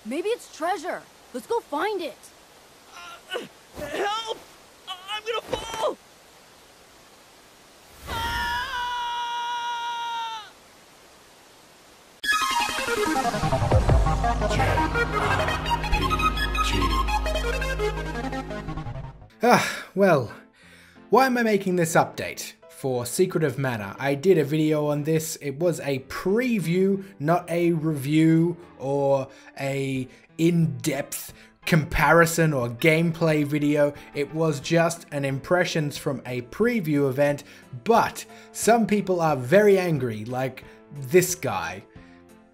Maybe it's treasure. Let's go find it. Help! I'm gonna fall! Well, why am I making this update? For Secretive Manor, I did a video on this. It was a preview, not a review or a in-depth comparison or gameplay video. It was just an impressions from a preview event, but some people are very angry, like this guy.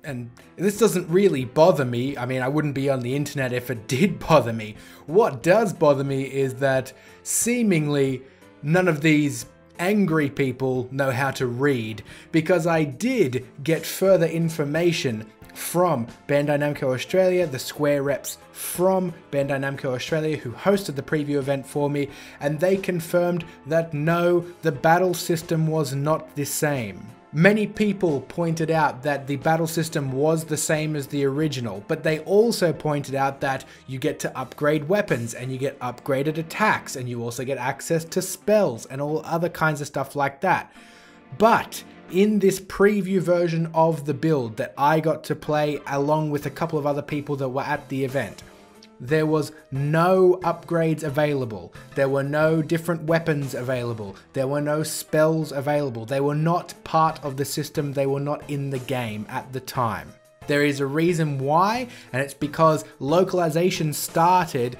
And this doesn't really bother me. I mean, I wouldn't be on the internet if it did bother me. What does bother me is that seemingly none of these angry people know how to read, because I did get further information from Bandai Namco Australia, the Square reps from Bandai Namco Australia who hosted the preview event for me, and they confirmed that no, the battle system was not the same. Many people pointed out that the battle system was the same as the original, but they also pointed out that you get to upgrade weapons and you get upgraded attacks and you also get access to spells and all other kinds of stuff like that. But in this preview version of the build that I got to play along with a couple of other people that were at the event, there was no upgrades available, there were no different weapons available, there were no spells available, they were not part of the system, they were not in the game at the time. There is a reason why, and it's because localization started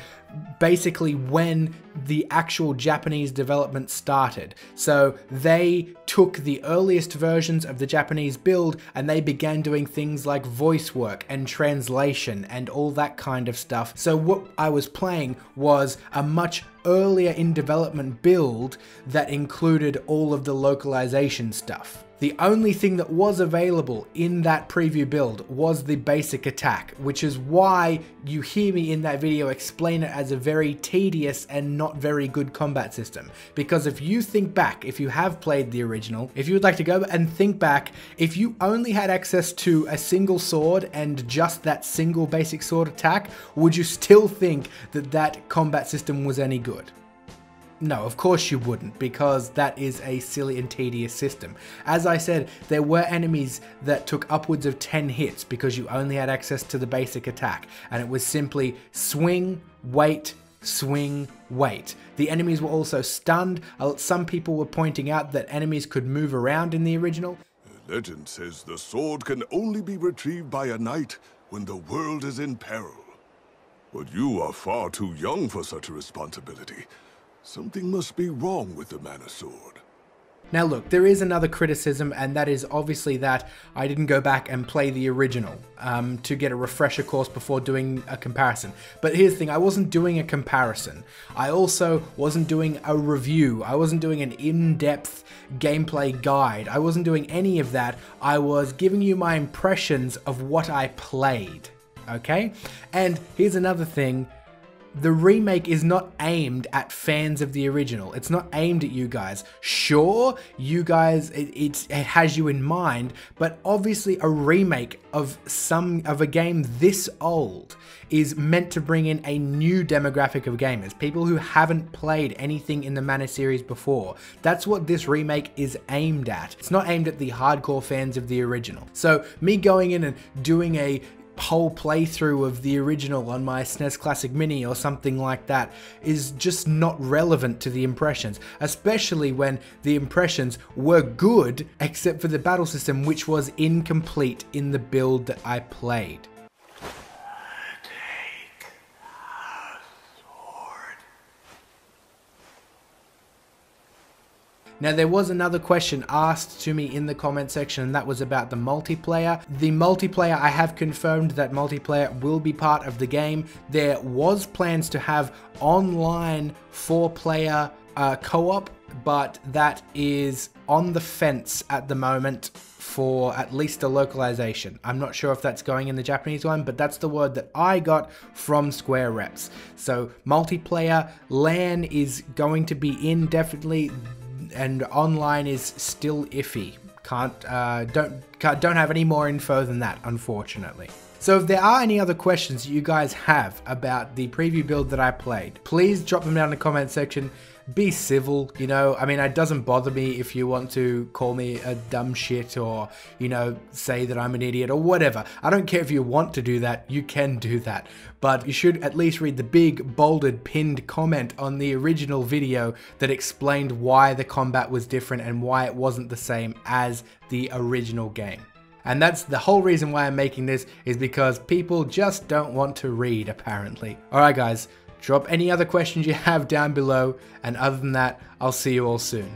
basically when the actual Japanese development started. So they took the earliest versions of the Japanese build and they began doing things like voice work and translation and all that kind of stuff. So what I was playing was a much earlier in development build that included all of the localization stuff. The only thing that was available in that preview build was the basic attack, which is why you hear me in that video explain it as a very tedious and not very good combat system. Because if you think back, if you have played the original, if you would like to go and think back, if you only had access to a single sword and just that single basic sword attack, would you still think that that combat system was any good? No, of course you wouldn't, because that is a silly and tedious system. As I said, there were enemies that took upwards of 10 hits because you only had access to the basic attack, and it was simply swing, wait, swing, wait. The enemies were also stunned. Some people were pointing out that enemies could move around in the original. The legend says the sword can only be retrieved by a knight when the world is in peril. But you are far too young for such a responsibility. Something must be wrong with the Mana Sword. Now look, there is another criticism, and that is obviously that I didn't go back and play the original to get a refresher course before doing a comparison. But here's the thing, I wasn't doing a comparison. I also wasn't doing a review. I wasn't doing an in-depth gameplay guide. I wasn't doing any of that. I was giving you my impressions of what I played, okay? And here's another thing. The remake is not aimed at fans of the original. It's not aimed at you guys. Sure, you guys, it has you in mind, but obviously a remake of a game this old is meant to bring in a new demographic of gamers, people who haven't played anything in the Mana series before. That's what this remake is aimed at. It's not aimed at the hardcore fans of the original. So me going in and doing a whole playthrough of the original on my SNES Classic Mini or something like that is just not relevant to the impressions, especially when the impressions were good except for the battle system, which was incomplete in the build that I played. Now there was another question asked to me in the comment section, and that was about the multiplayer. The multiplayer, I have confirmed that multiplayer will be part of the game. There was plans to have online 4-player co-op, but that is on the fence at the moment for at least a localization. I'm not sure if that's going in the Japanese one, but that's the word that I got from Square reps. So multiplayer, LAN is going to be in definitely, and online is still iffy. Don't have any more info than that, unfortunately. So if there are any other questions you guys have about the preview build that I played, please drop them down in the comment section. Be civil, you know, I mean, it doesn't bother me if you want to call me a dumb shit or, you know, say that I'm an idiot or whatever. I don't care if you want to do that, you can do that. But you should at least read the big, bolded, pinned comment on the original video that explained why the combat was different and why it wasn't the same as the original game. And that's the whole reason why I'm making this, is because people just don't want to read, apparently. Alright guys, drop any other questions you have down below, and other than that, I'll see you all soon.